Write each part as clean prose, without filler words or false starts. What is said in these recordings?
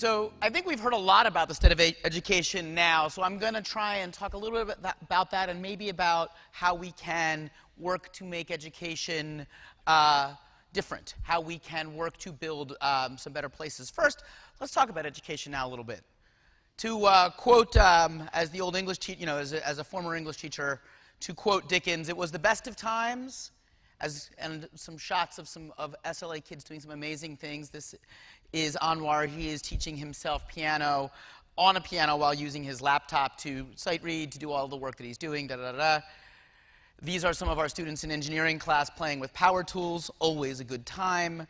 So I think we've heard a lot about the state of education now, so I'm going to try and talk a little bit about that and maybe about how we can work to make education different, how we can work to build some better places. First, let's talk about education now a little bit. To quote, as the old English teacher, as a former English teacher, to quote Dickens, it was the best of times, and some shots of SLA kids doing some amazing things. This is Anwar. He is teaching himself piano on a piano while using his laptop to sight read, to do all the work that he's doing, da-da-da-da. These are some of our students in engineering class playing with power tools, always a good time.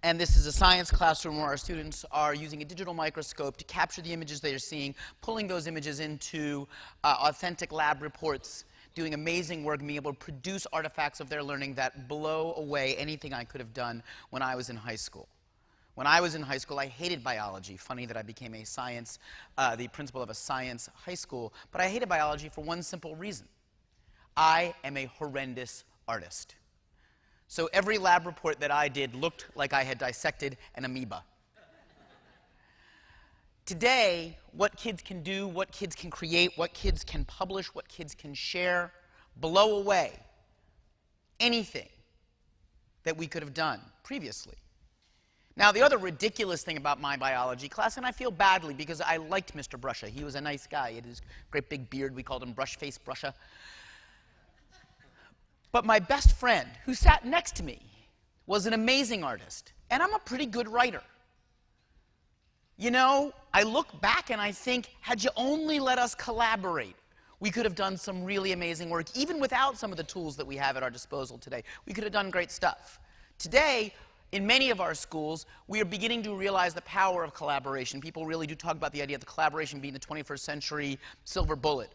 And this is a science classroom where our students are using a digital microscope to capture the images they are seeing, pulling those images into authentic lab reports, doing amazing work, being able to produce artifacts of their learning that blow away anything I could have done when I was in high school. When I was in high school, I hated biology. Funny that I became the principal of a science high school. But I hated biology for one simple reason. I am a horrendous artist. So every lab report that I did looked like I had dissected an amoeba. Today, what kids can do, what kids can create, what kids can publish, what kids can share, blow away anything that we could have done previously. Now, the other ridiculous thing about my biology class, and I feel badly because I liked Mr. Brusha. He was a nice guy. He had his great big beard. We called him Brush Face Brusha. But my best friend, who sat next to me, was an amazing artist. And I'm a pretty good writer. You know, I look back and I think, had you only let us collaborate, we could have done some really amazing work. Even without some of the tools that we have at our disposal today, we could have done great stuff. Today, in many of our schools, we are beginning to realize the power of collaboration. People really do talk about the idea of the collaboration being the 21st century silver bullet.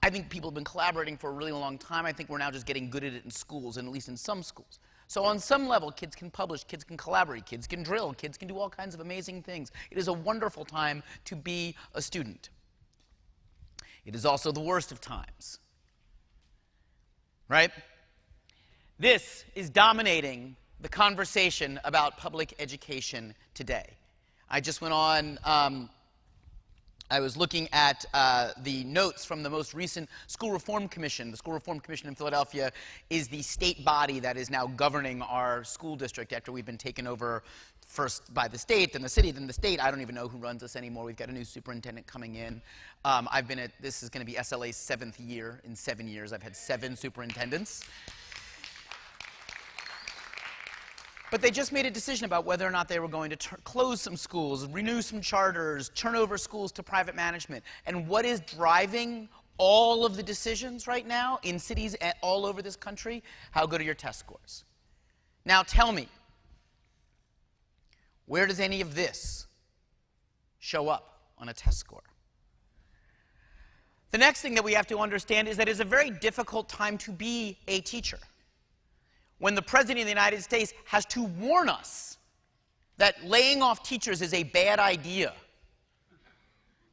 I think people have been collaborating for a really long time. I think we're now just getting good at it in schools, and at least in some schools. So on some level, kids can publish, kids can collaborate, kids can drill, kids can do all kinds of amazing things. It is a wonderful time to be a student. It is also the worst of times, right? This is dominating the conversation about public education today. I just went on, I was looking at the notes from the most recent School Reform Commission. The School Reform Commission in Philadelphia is the state body that is now governing our school district after we've been taken over first by the state, then the city, then the state. I don't even know who runs us anymore. We've got a new superintendent coming in. This is going to be SLA's 7th year. In 7 years, I've had 7 superintendents. But they just made a decision about whether or not they were going to close some schools, renew some charters, turn over schools to private management. And what is driving all of the decisions right now in cities all over this country? How good are your test scores? Now tell me, where does any of this show up on a test score? The next thing that we have to understand is that it's a very difficult time to be a teacher, when the President of the United States has to warn us that laying off teachers is a bad idea.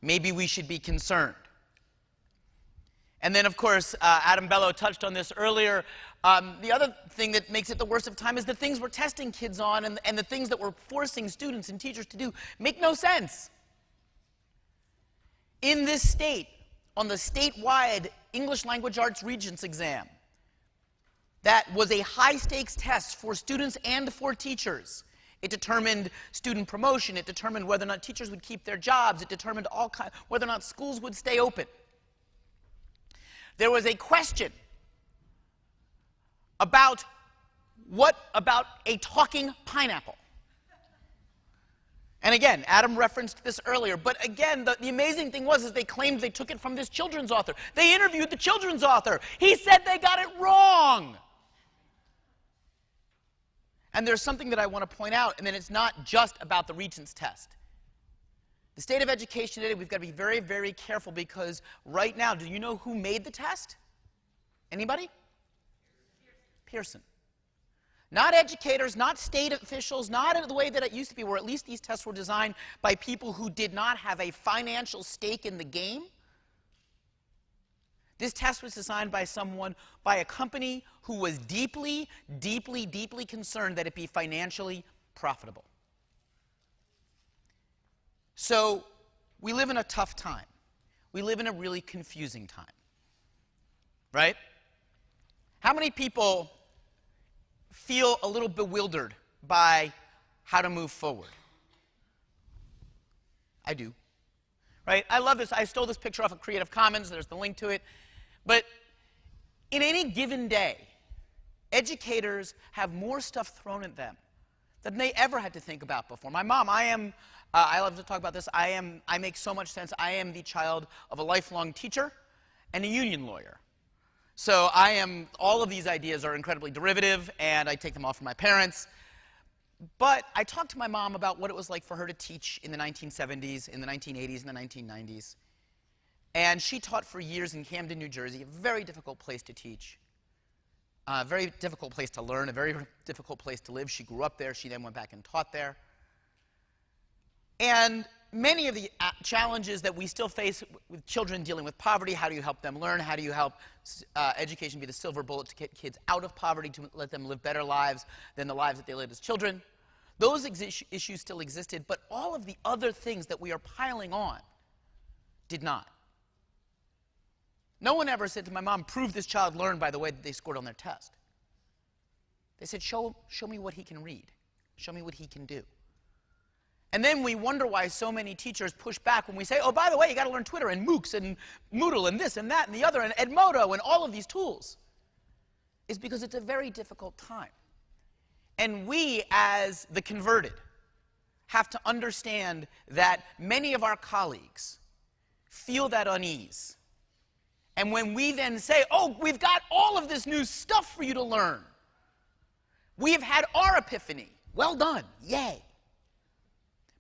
Maybe we should be concerned. And then, of course, Adam Bello touched on this earlier. The other thing that makes it the worst of time is the things we're testing kids on and the things that we're forcing students and teachers to do make no sense. In this state, on the statewide English Language Arts Regents exam, that was a high-stakes test for students and for teachers. It determined student promotion. It determined whether or not teachers would keep their jobs. It determined whether or not schools would stay open. There was a question about a talking pineapple. And again, Adam referenced this earlier, but again, the amazing thing was they claimed they took it from this children's author. They interviewed the children's author. He said they got it wrong. And there's something that I want to point out, and then it's not just about the Regents test. The state of education today, we've got to be very, very careful because right now, do you know who made the test? Anybody? Pearson. Not educators, not state officials, not in the way that it used to be, where at least these tests were designed by people who did not have a financial stake in the game. This test was designed by a company who was deeply, deeply, deeply concerned that it be financially profitable. So we live in a tough time. We live in a really confusing time, right? How many people feel a little bewildered by how to move forward? I do, right? I love this. I stole this picture off of Creative Commons. There's the link to it. But in any given day, educators have more stuff thrown at them than they ever had to think about before. My mom, I love to talk about this. I make so much sense. I am the child of a lifelong teacher and a union lawyer. So all of these ideas are incredibly derivative, and I take them all from my parents. But I talked to my mom about what it was like for her to teach in the 1970s, in the 1980s, and the 1990s. And she taught for years in Camden, New Jersey, a very difficult place to teach, a very difficult place to learn, a very difficult place to live. She grew up there. She then went back and taught there. And many of the challenges that we still face with children dealing with poverty, how do you help them learn? How do you help education be the silver bullet to get kids out of poverty, to let them live better lives than the lives that they lived as children? Those issues still existed, but all of the other things that we are piling on did not. No one ever said to my mom, prove this child learned by the way that they scored on their test. They said, show me what he can read. Show me what he can do. And then we wonder why so many teachers push back when we say, oh, by the way, you got to learn Twitter and MOOCs and Moodle and this and that and the other and Edmodo and all of these tools. Is because it's a very difficult time. And we, as the converted, have to understand that many of our colleagues feel that unease. And when we then say, oh, we've got all of this new stuff for you to learn. We have had our epiphany. Well done. Yay.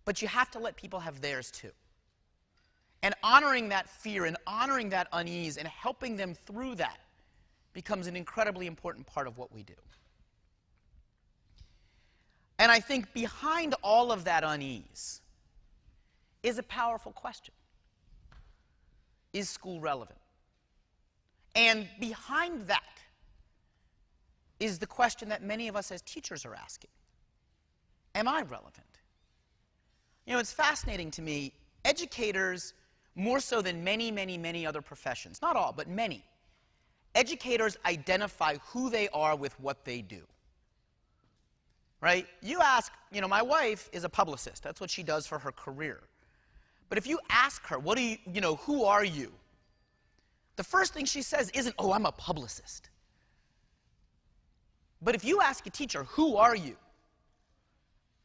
But you have to let people have theirs too. And honoring that fear and honoring that unease and helping them through that becomes an incredibly important part of what we do. And I think behind all of that unease is a powerful question. Is school relevant? And behind that is the question that many of us as teachers are asking. Am I relevant? You know, it's fascinating to me, educators, more so than many, many, many other professions, not all, but many, educators identify who they are with what they do. Right? You ask, you know, my wife is a publicist. That's what she does for her career. But if you ask her, who are you? The first thing she says isn't, oh, I'm a publicist. But if you ask a teacher, who are you?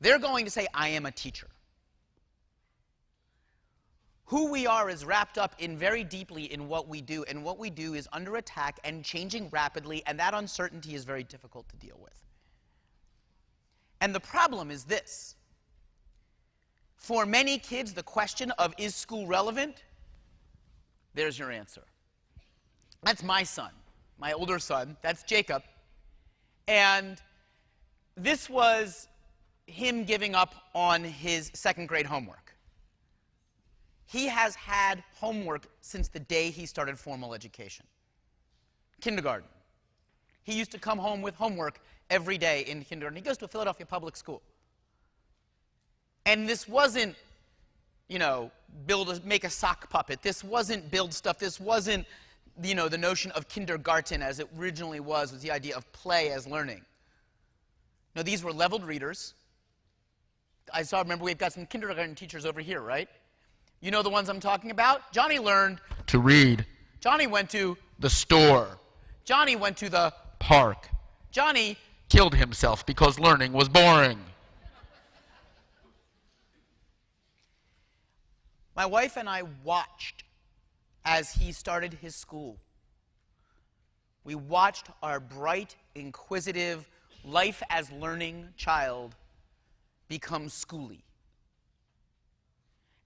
They're going to say, I am a teacher. Who we are is wrapped up in very deeply in what we do, and what we do is under attack and changing rapidly, and that uncertainty is very difficult to deal with. And the problem is this. For many kids, the question of is school relevant? There's your answer. That's my son, my older son. That's Jacob. And this was him giving up on his second grade homework. He has had homework since the day he started formal education. Kindergarten. He used to come home with homework every day in kindergarten. He goes to a Philadelphia public school. And this wasn't, make a sock puppet. This wasn't build stuff. This wasn't, the notion of kindergarten as it originally was the idea of play as learning. No, these were leveled readers. Remember, we've got some kindergarten teachers over here, right? You know the ones I'm talking about? Johnny learned to read. Johnny went to the store. Johnny went to the park. Johnny killed himself because learning was boring. My wife and I watched as he started his school. We watched our bright, inquisitive, life-as-learning child become schooly.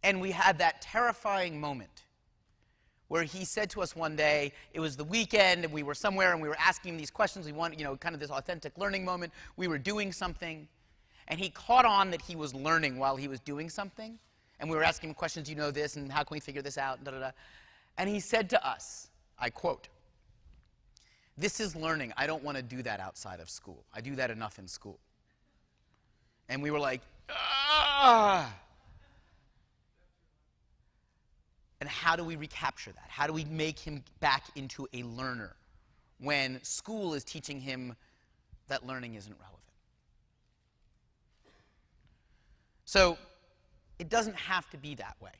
And we had that terrifying moment where he said to us one day, it was the weekend, and we were somewhere, and we were asking him these questions. We wanted, kind of this authentic learning moment. We were doing something, and he caught on that he was learning while he was doing something. And we were asking him questions, do you know this, and how can we figure this out, and da-da-da. And he said to us, I quote, "This is learning. I don't want to do that outside of school. I do that enough in school." And we were like, ah! how do we recapture that? How do we make him back into a learner when school is teaching him that learning isn't relevant? So it doesn't have to be that way.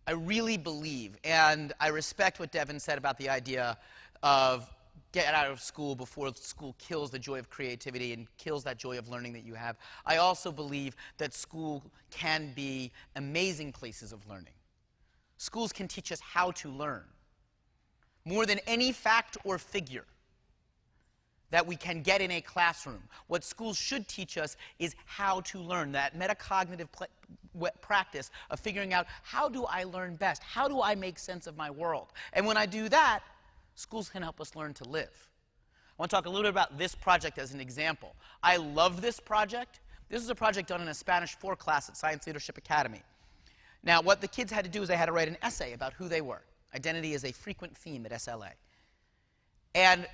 I really believe, and I respect what Devin said about the idea of get out of school before school kills the joy of creativity and kills that joy of learning that you have. I also believe that school can be amazing places of learning. Schools can teach us how to learn. More than any fact or figure that we can get in a classroom, what schools should teach us is how to learn, that metacognitive practice of figuring out, how do I learn best? How do I make sense of my world? And when I do that, schools can help us learn to live. I want to talk a little bit about this project as an example. I love this project. This is a project done in a Spanish 4 class at Science Leadership Academy. Now, what the kids had to do is they had to write an essay about who they were. Identity is a frequent theme at SLA. And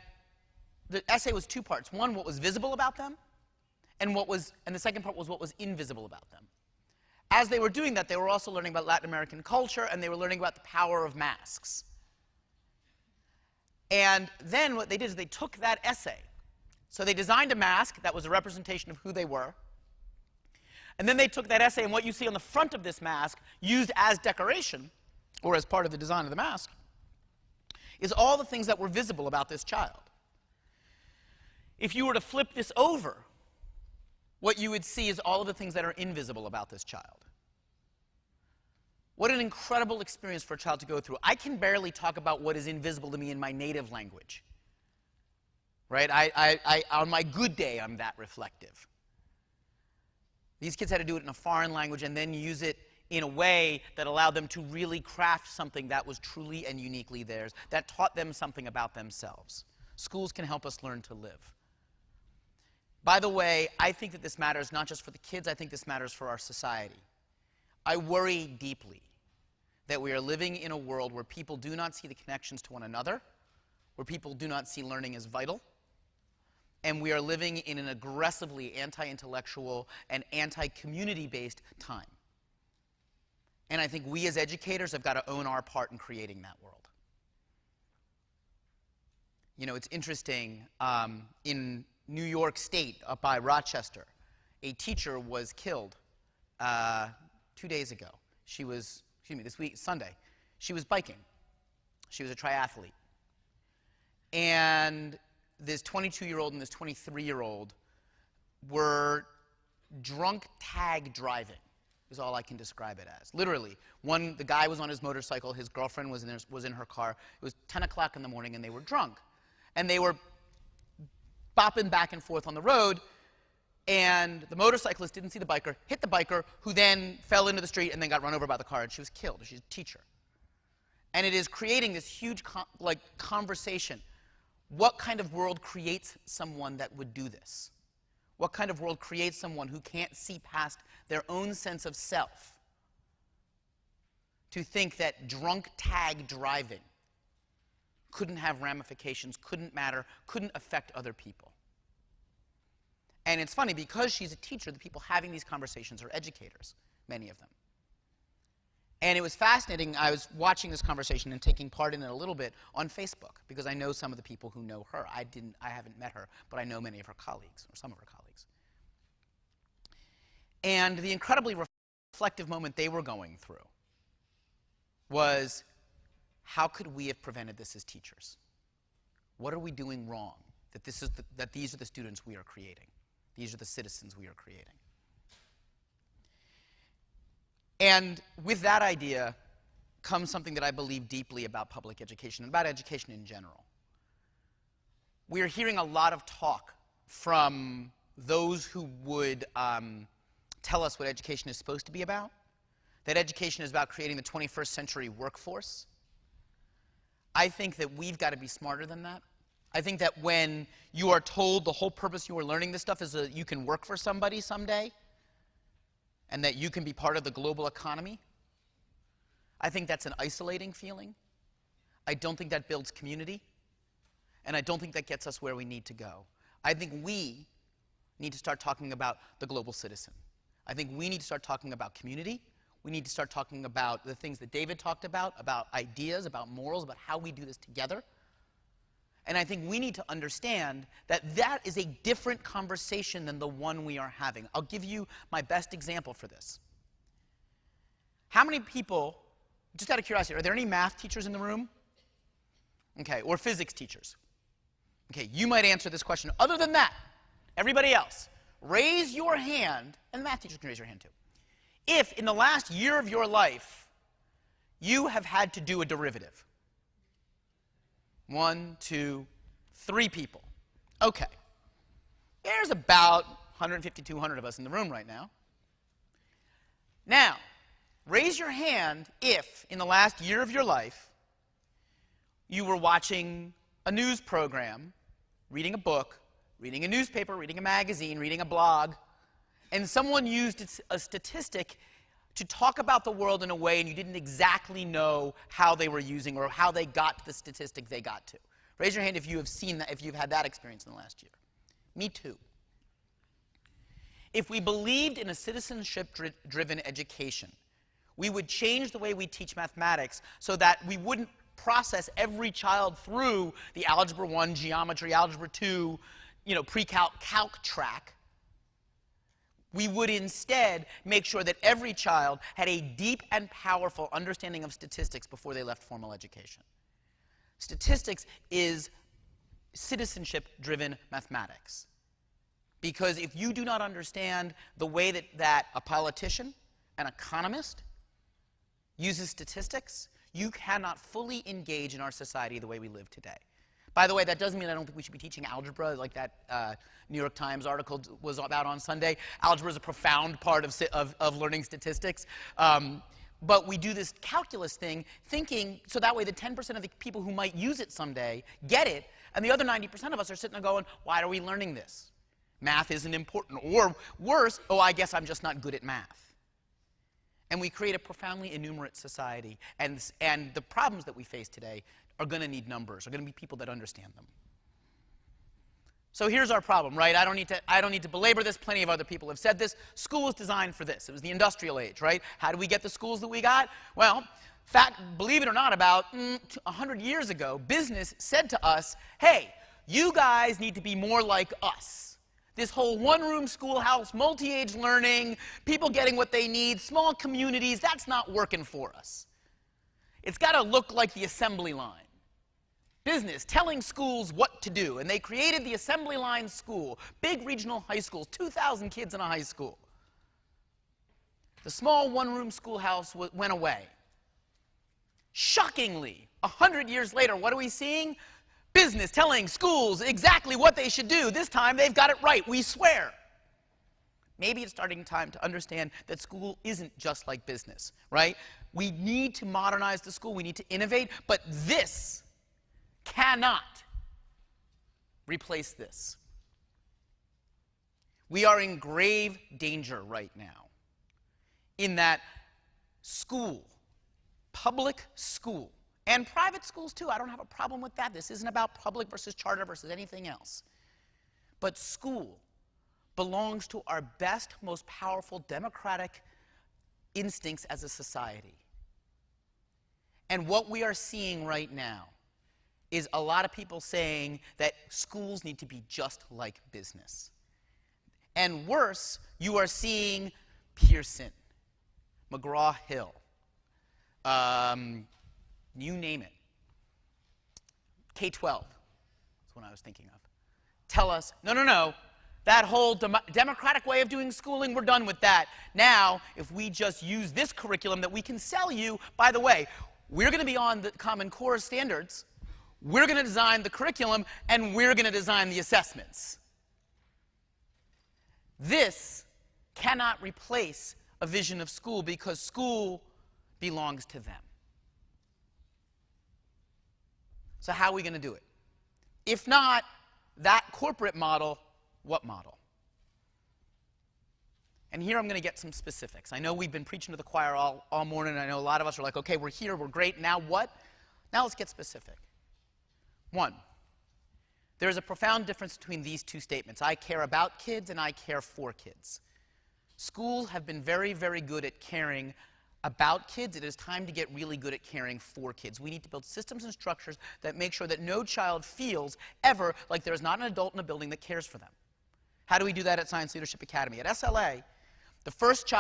the essay was 2 parts. One, what was visible about them, and the second part was what was invisible about them. As they were doing that, they were also learning about Latin American culture, and they were learning about the power of masks. And then what they did is they took that essay. So they designed a mask that was a representation of who they were. And then they took that essay, and what you see on the front of this mask, used as decoration, or as part of the design of the mask, is all the things that were visible about this child. If you were to flip this over, what you would see is all of the things that are invisible about this child. What an incredible experience for a child to go through. I can barely talk about what is invisible to me in my native language. Right? On my good day, I'm that reflective. These kids had to do it in a foreign language and then use it in a way that allowed them to really craft something that was truly and uniquely theirs, that taught them something about themselves. Schools can help us learn to live. By the way, I think that this matters not just for the kids, I think this matters for our society. I worry deeply that we are living in a world where people do not see the connections to one another, where people do not see learning as vital, and we are living in an aggressively anti-intellectual and anti-community-based time. And I think we as educators have got to own our part in creating that world. You know, it's interesting, in New York State, up by Rochester, a teacher was killed 2 days ago. She was, this week, Sunday. She was biking. She was a triathlete. And this 22-year-old and this 23-year-old were drunk tag driving, is all I can describe it as. Literally, the guy was on his motorcycle, his girlfriend was in her car. It was 10 o'clock in the morning, and they were drunk. And they were bopping back and forth on the road, and the motorcyclist didn't see the biker, hit the biker, who then fell into the street and then got run over by the car, and she was killed. She's a teacher. And it is creating this huge conversation. What kind of world creates someone that would do this? What kind of world creates someone who can't see past their own sense of self to think that drunk tag driving couldn't have ramifications, couldn't matter, couldn't affect other people? And it's funny, because she's a teacher, the people having these conversations are educators, many of them. And it was fascinating. I was watching this conversation and taking part in it a little bit on Facebook, because I know some of the people who know her. I haven't met her, but I know many of her colleagues, or some of her colleagues. And the incredibly reflective moment they were going through was, how could we have prevented this as teachers? What are we doing wrong that these are the students we are creating? These are the citizens we are creating. And with that idea comes something that I believe deeply about public education, and about education in general. We are hearing a lot of talk from those who would tell us what education is supposed to be about, that education is about creating the 21st century workforce. I think that we've got to be smarter than that. I think that when you are told the whole purpose you are learning this stuff is that you can work for somebody someday, and that you can be part of the global economy, I think that's an isolating feeling. I don't think that builds community, and I don't think that gets us where we need to go. I think we need to start talking about the global citizen. I think we need to start talking about community. We need to start talking about the things that David talked about ideas, about morals, about how we do this together. And I think we need to understand that that is a different conversation than the one we are having. I'll give you my best example for this. How many people, just out of curiosity, are there any math teachers in the room? Okay, or physics teachers? Okay, you might answer this question. Other than that, everybody else, raise your hand, and math teachers can raise your hand too, if in the last year of your life you have had to do a derivative. 1, 2, 3 people. Okay. There's about 150, 200 of us in the room right now. Now, raise your hand if, in the last year of your life, you were watching a news program, reading a book, reading a newspaper, reading a magazine, reading a blog, and someone used a statistic to talk about the world in a way and you didn't exactly know how they were using or how they got to the statistic they got to. Raise your hand if you have seen that, if you've had that experience in the last year. Me too. If we believed in a citizenship-driven education, we would change the way we teach mathematics so that we wouldn't process every child through the Algebra 1, Geometry, Algebra 2, pre-calc, calc track. We would instead make sure that every child had a deep and powerful understanding of statistics before they left formal education. Statistics is citizenship-driven mathematics. Because if you do not understand the way that a politician, an economist, uses statistics, you cannot fully engage in our society the way we live today. By the way, that doesn't mean I don't think we should be teaching algebra like that New York Times article was about on Sunday. Algebra is a profound part of learning statistics. But we do this calculus thing thinking so that way the 10% of the people who might use it someday get it, and the other 90% of us are sitting there going, why are we learning this? Math isn't important. Or worse, oh, I guess I'm just not good at math. And we create a profoundly innumerate society. And the problems that we face today are going to need numbers, are going to be people that understand them. So here's our problem, right? I don't need to belabor this. Plenty of other people have said this. School was designed for this. It was the industrial age, right? How do we get the schools that we got? Well, believe it or not, about 100 years ago, business said to us, hey, you guys need to be more like us. This whole one-room schoolhouse, multi-age learning, people getting what they need, small communities, that's not working for us. It's got to look like the assembly line. Business telling schools what to do, and they created the assembly line school, big regional high schools, 2,000 kids in a high school. The small one-room schoolhouse went away. Shockingly, 100 years later, what are we seeing? Business telling schools exactly what they should do. This time, they've got it right, we swear. Maybe it's starting time to understand that school isn't just like business, right? We need to modernize the school, we need to innovate, but this cannot replace this. We are in grave danger right now in that school, public school, and private schools too, I don't have a problem with that. This isn't about public versus charter versus anything else. But school belongs to our best, most powerful democratic instincts as a society. And what we are seeing right now is a lot of people saying that schools need to be just like business. And worse, you are seeing Pearson, McGraw-Hill, you name it. K-12 is what I was thinking of. Tell us, no, that whole democratic way of doing schooling, we're done with that. Now, if we just use this curriculum that we can sell you, by the way, we're going to be on the Common Core standards, we're going to design the curriculum, and we're going to design the assessments. This cannot replace a vision of school because school belongs to them. So how are we going to do it? If not that corporate model, what model? And here I'm going to get some specifics. I know we've been preaching to the choir all morning, and I know a lot of us are like, okay, we're here, we're great, now what? Now let's get specific. 1, there is a profound difference between these two statements. I care about kids and I care for kids. Schools have been very, very good at caring about kids, it is time to get really good at caring for kids. We need to build systems and structures that make sure that no child feels ever like there's not an adult in a building that cares for them. How do we do that at Science Leadership Academy? At SLA, the first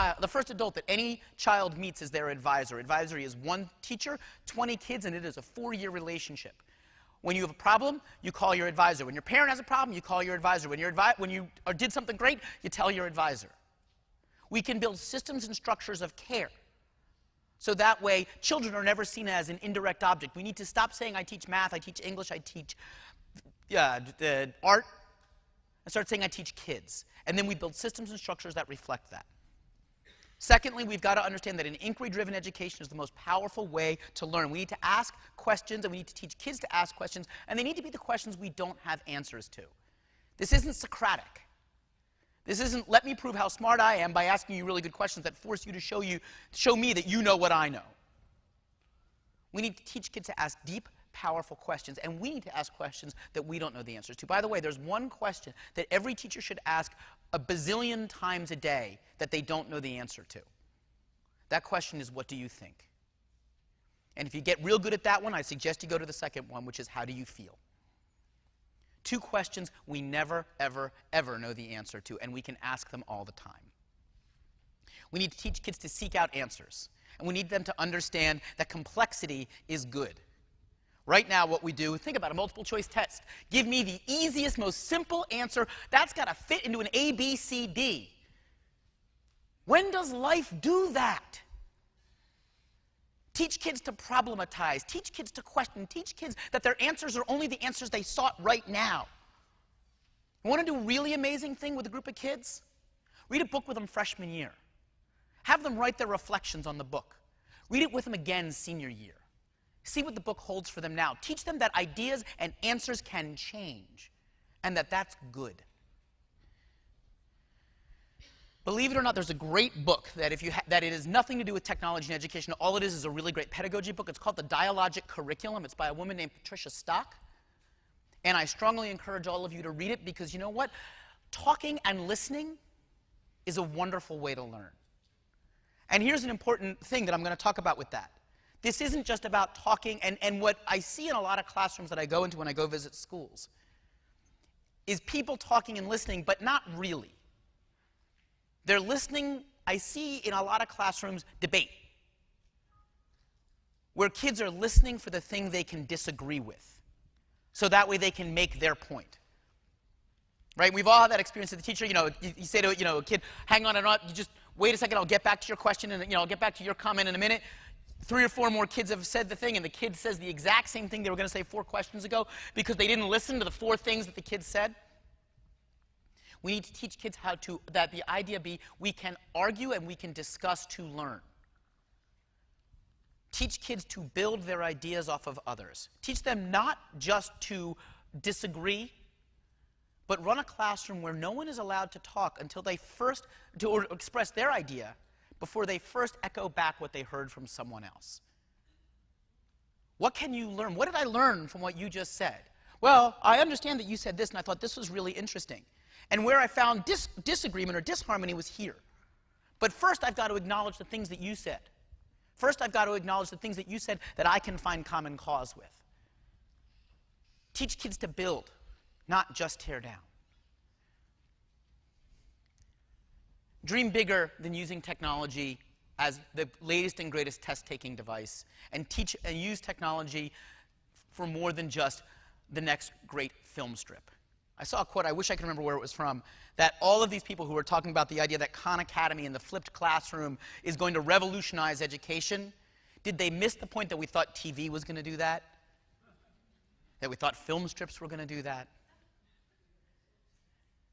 adult that any child meets is their advisor. Advisory is one teacher, 20 kids, and it is a 4-year relationship. When you have a problem, you call your advisor. When your parent has a problem, you call your advisor. When you did something great, you tell your advisor. We can build systems and structures of care. So that way, children are never seen as an indirect object. We need to stop saying, I teach math, I teach English, I teach art, and start saying, I teach kids. And then we build systems and structures that reflect that. Secondly, we've got to understand that an inquiry-driven education is the most powerful way to learn. We need to ask questions, and we need to teach kids to ask questions, and they need to be the questions we don't have answers to. This isn't Socratic. This isn't, let me prove how smart I am by asking you really good questions that force you to show me that you know what I know. We need to teach kids to ask deep, powerful questions, and we need to ask questions that we don't know the answers to. By the way, there's one question that every teacher should ask a bazillion times a day that they don't know the answer to. That question is, what do you think? And if you get real good at that one, I suggest you go to the second one, which is, how do you feel? 2 questions we never, ever, ever know the answer to, and we can ask them all the time. We need to teach kids to seek out answers, and we need them to understand that complexity is good. Right now, what we do, think about a multiple choice test. Give me the easiest, most simple answer. That's got to fit into an A, B, C, D. When does life do that? Teach kids to problematize. Teach kids to question. Teach kids that their answers are only the answers they sought right now. You want to do a really amazing thing with a group of kids? Read a book with them freshman year. Have them write their reflections on the book. Read it with them again senior year. See what the book holds for them now. Teach them that ideas and answers can change, and that that's good. Believe it or not, there's a great book that it has nothing to do with technology and education. All it is a really great pedagogy book. It's called The Dialogic Curriculum. It's by a woman named Patricia Stock. And I strongly encourage all of you to read it, because you know what? Talking and listening is a wonderful way to learn. And here's an important thing that I'm going to talk about with that. This isn't just about talking, and what I see in a lot of classrooms that I go into when I go visit schools is people talking and listening, but not really. They're listening. I see in a lot of classrooms debate, where kids are listening for the thing they can disagree with, so that way they can make their point. Right? We've all had that experience as a teacher. You say to a kid, hang on, you just wait a second, I'll get back to your question, and I'll get back to your comment in a minute. 3 or 4 more kids have said the thing, and the kid says the exact same thing they were going to say 4 questions ago because they didn't listen to the 4 things that the kid said. We need to teach kids that the idea be, we can argue and we can discuss to learn. Teach kids to build their ideas off of others. Teach them not just to disagree, but run a classroom where no one is allowed to talk until they first, or express their idea, before they first echo back what they heard from someone else. What can you learn? What did I learn from what you just said? Well, I understand that you said this, and I thought this was really interesting. And where I found disagreement or disharmony was here. But first, I've got to acknowledge the things that you said. First, I've got to acknowledge the things that you said that I can find common cause with. Teach kids to build, not just tear down. Dream bigger than using technology as the latest and greatest test-taking device, and use technology for more than just the next great film strip. I saw a quote, I wish I could remember where it was from, that all of these people who were talking about the idea that Khan Academy and the flipped classroom is going to revolutionize education, did they miss the point that we thought TV was going to do that? That we thought film strips were going to do that?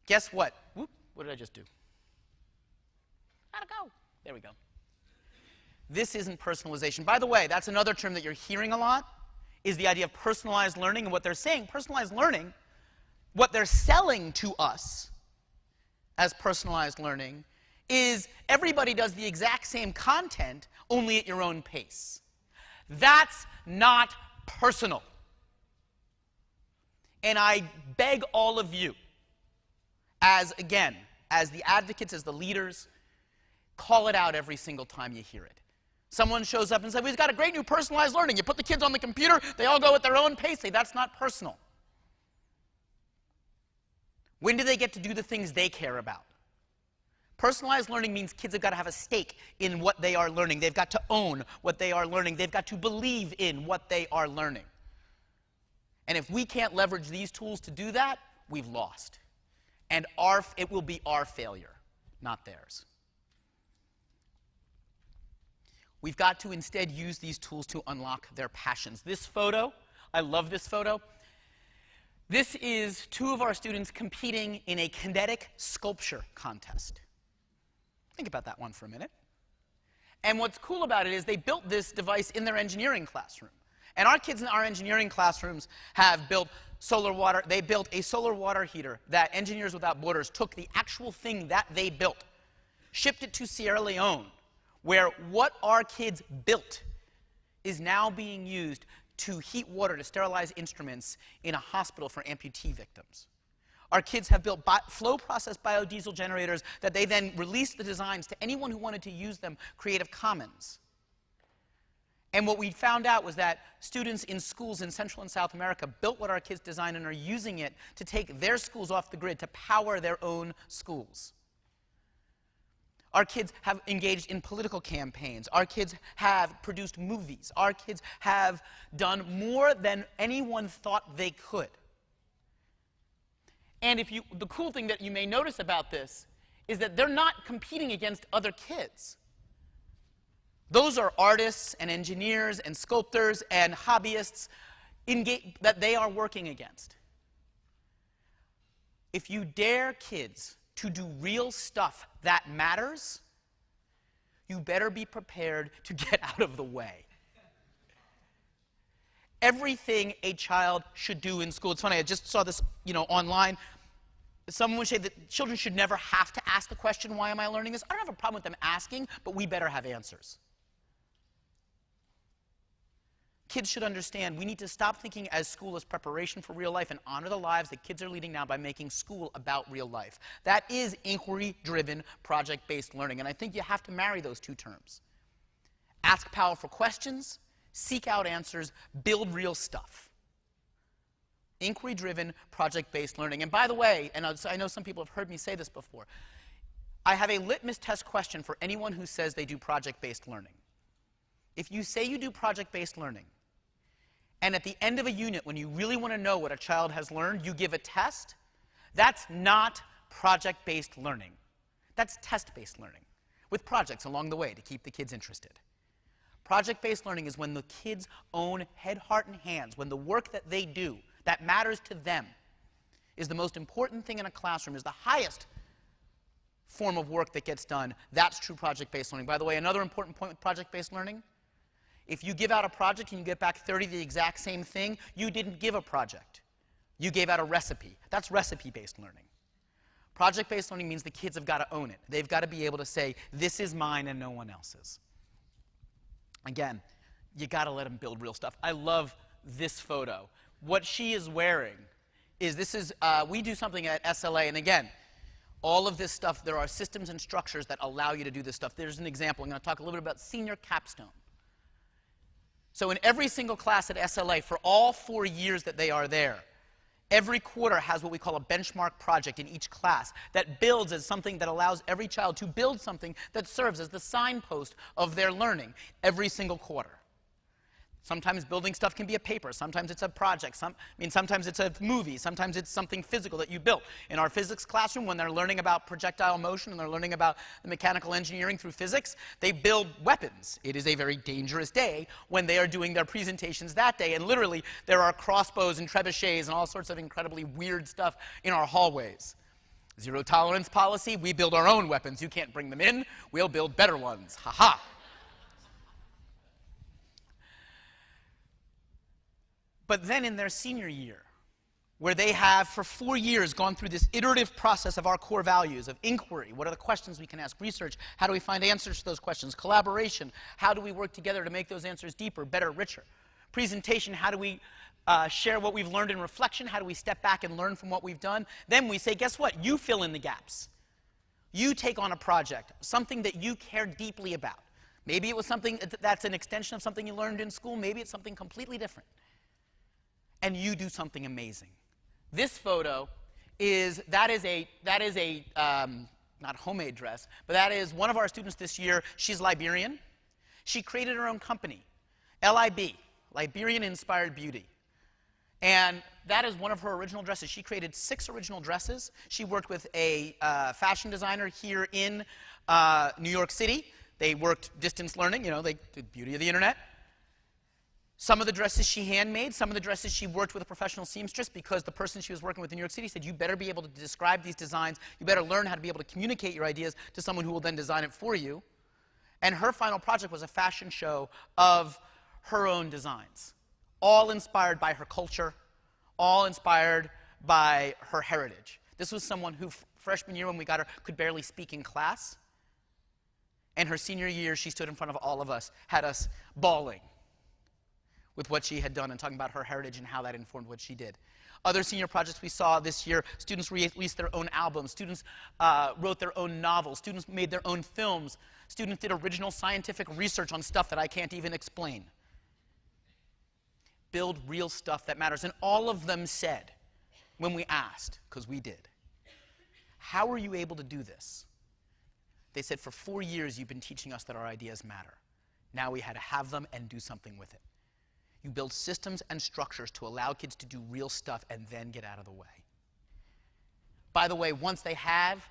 Guess what? Whoop, what did I just do? How'd it go? There we go. This isn't personalization. By the way, that's another term that you're hearing a lot, is the idea of personalized learning. And what they're saying, personalized learning, what they're selling to us as personalized learning is everybody does the exact same content, only at your own pace. That's not personal. And I beg all of you, as the advocates, as the leaders, call it out every single time you hear it. Someone shows up and says, we've got a great new personalized learning. You put the kids on the computer, they all go at their own pace. Say, that's not personal. When do they get to do the things they care about? Personalized learning means kids have got to have a stake in what they are learning. They've got to own what they are learning. They've got to believe in what they are learning. And if we can't leverage these tools to do that, we've lost. And it will be our failure, not theirs. We've got to instead use these tools to unlock their passions. This photo, I love this photo. This is two of our students competing in a kinetic sculpture contest. Think about that one for a minute. And what's cool about it is they built this device in their engineering classroom. And our kids in our engineering classrooms have built solar water. They built a solar water heater that Engineers Without Borders took the actual thing that they built, shipped it to Sierra Leone, where what our kids built is now being used to heat water to sterilize instruments in a hospital for amputee victims. Our kids have built flow process biodiesel generators that they then released the designs to anyone who wanted to use them, Creative Commons. And what we found out was that students in schools in Central and South America built what our kids designed and are using it to take their schools off the grid to power their own schools. Our kids have engaged in political campaigns. Our kids have produced movies. Our kids have done more than anyone thought they could. And the cool thing that you may notice about this is that they're not competing against other kids. Those are artists and engineers and sculptors and hobbyists that they are working against. If you dare kids to do real stuff that matters, you better be prepared to get out of the way. Everything a child should do in school. It's funny, I just saw this, online. Someone would say that children should never have to ask the question, why am I learning this? I don't have a problem with them asking, but we better have answers. Kids should understand we need to stop thinking as school as preparation for real life and honor the lives that kids are leading now by making school about real life. That is inquiry-driven, project-based learning, and I think you have to marry those two terms. Ask powerful questions, seek out answers, build real stuff. Inquiry-driven, project-based learning. And by the way, and I know some people have heard me say this before, I have a litmus test question for anyone who says they do project-based learning. If you say you do project-based learning, and at the end of a unit, when you really want to know what a child has learned, you give a test, that's not project-based learning. That's test-based learning, with projects along the way to keep the kids interested. Project-based learning is when the kids own head, heart, and hands, when the work that they do, that matters to them, is the most important thing in a classroom, is the highest form of work that gets done. That's true project-based learning. By the way, another important point with project-based learning, if you give out a project and you get back 30 the exact same thing, you didn't give a project. You gave out a recipe. That's recipe-based learning. Project-based learning means the kids have got to own it. They've got to be able to say, this is mine and no one else's. Again, you got to let them build real stuff. I love this photo. What she is wearing is, we do something at SLA, and again, all of this stuff, there are systems and structures that allow you to do this stuff. There's an example. I'm going to talk a little bit about senior capstone. So in every single class at SLA, for all 4 years that they are there, every quarter has what we call a benchmark project in each class that builds as something that allows every child to build something that serves as the signpost of their learning every single quarter. Sometimes building stuff can be a paper. Sometimes it's a project. Sometimes it's a movie. Sometimes it's something physical that you built. In our physics classroom, when they're learning about projectile motion and they're learning about the mechanical engineering through physics, they build weapons. It is a very dangerous day when they are doing their presentations that day. And literally, there are crossbows and trebuchets and all sorts of incredibly weird stuff in our hallways. Zero tolerance policy. We build our own weapons. You can't bring them in. We'll build better ones. Ha-ha. But then in their senior year, where they have for 4 years gone through this iterative process of our core values, of inquiry, what are the questions we can ask, research, how do we find answers to those questions, collaboration, how do we work together to make those answers deeper, better, richer, presentation, how do we share what we've learned in reflection, how do we step back and learn from what we've done, then we say, guess what, you fill in the gaps. You take on a project, something that you care deeply about. Maybe it was something that's an extension of something you learned in school. Maybe it's something completely different. And you do something amazing. This photo that is a not homemade dress, but that is one of our students this year. She's Liberian. She created her own company, LIB, Liberian Inspired Beauty. And that is one of her original dresses. She created 6 original dresses. She worked with a fashion designer here in New York City. They worked distance learning, you know, they did beauty of the internet. Some of the dresses she handmade, some of the dresses she worked with a professional seamstress, because the person she was working with in New York City said, you better be able to describe these designs, you better learn how to be able to communicate your ideas to someone who will then design it for you. And her final project was a fashion show of her own designs, all inspired by her culture, all inspired by her heritage. This was someone who, freshman year when we got her, could barely speak in class. And her senior year, she stood in front of all of us, had us bawling with what she had done and talking about her heritage and how that informed what she did. Other senior projects we saw this year, students released their own albums, students wrote their own novels, students made their own films, students did original scientific research on stuff that I can't even explain. Build real stuff that matters. And all of them said, when we asked, because we did, how were you able to do this? They said, for 4 years you've been teaching us that our ideas matter. Now we had to have them and do something with it. You build systems and structures to allow kids to do real stuff and then get out of the way. By the way, once they have,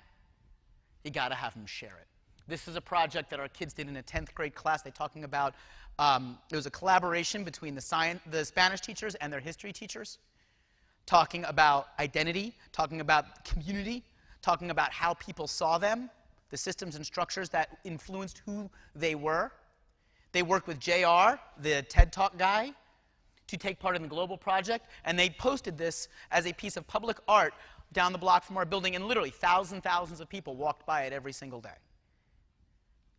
you got to have them share it. This is a project that our kids did in a 10th grade class. They're talking about, it was a collaboration between the Spanish teachers and their history teachers, talking about identity, talking about community, talking about how people saw them, the systems and structures that influenced who they were. They worked with JR, the TED Talk guy, to take part in the global project, and they posted this as a piece of public art down the block from our building, and literally thousands of people walked by it every single day.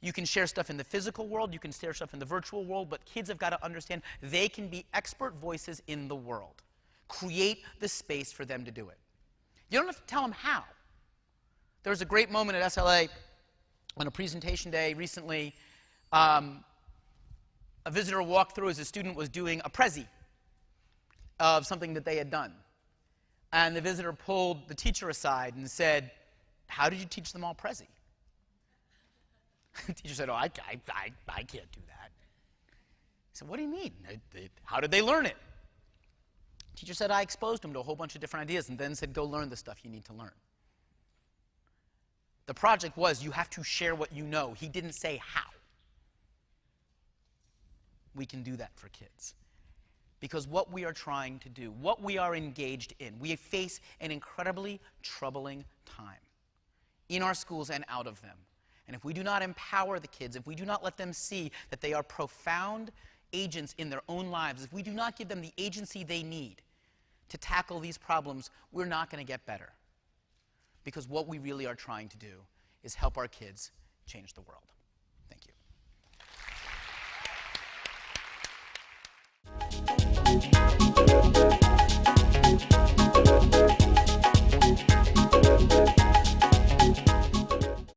You can share stuff in the physical world, you can share stuff in the virtual world, but kids have got to understand they can be expert voices in the world. Create the space for them to do it. You don't have to tell them how. There was a great moment at SLA on a presentation day recently. A visitor walked through as a student was doing a prezi of something that they had done. And the visitor pulled the teacher aside and said, how did you teach them all prezi? The teacher said, oh, I can't do that. He said, what do you mean? How did they learn it? The teacher said, I exposed them to a whole bunch of different ideas and then said, go learn the stuff you need to learn. The project was, you have to share what you know. He didn't say how. We can do that for kids. Because what we are trying to do, what we are engaged in, we face an incredibly troubling time in our schools and out of them. And if we do not empower the kids, if we do not let them see that they are profound agents in their own lives, if we do not give them the agency they need to tackle these problems, we're not going to get better. Because what we really are trying to do is help our kids change the world.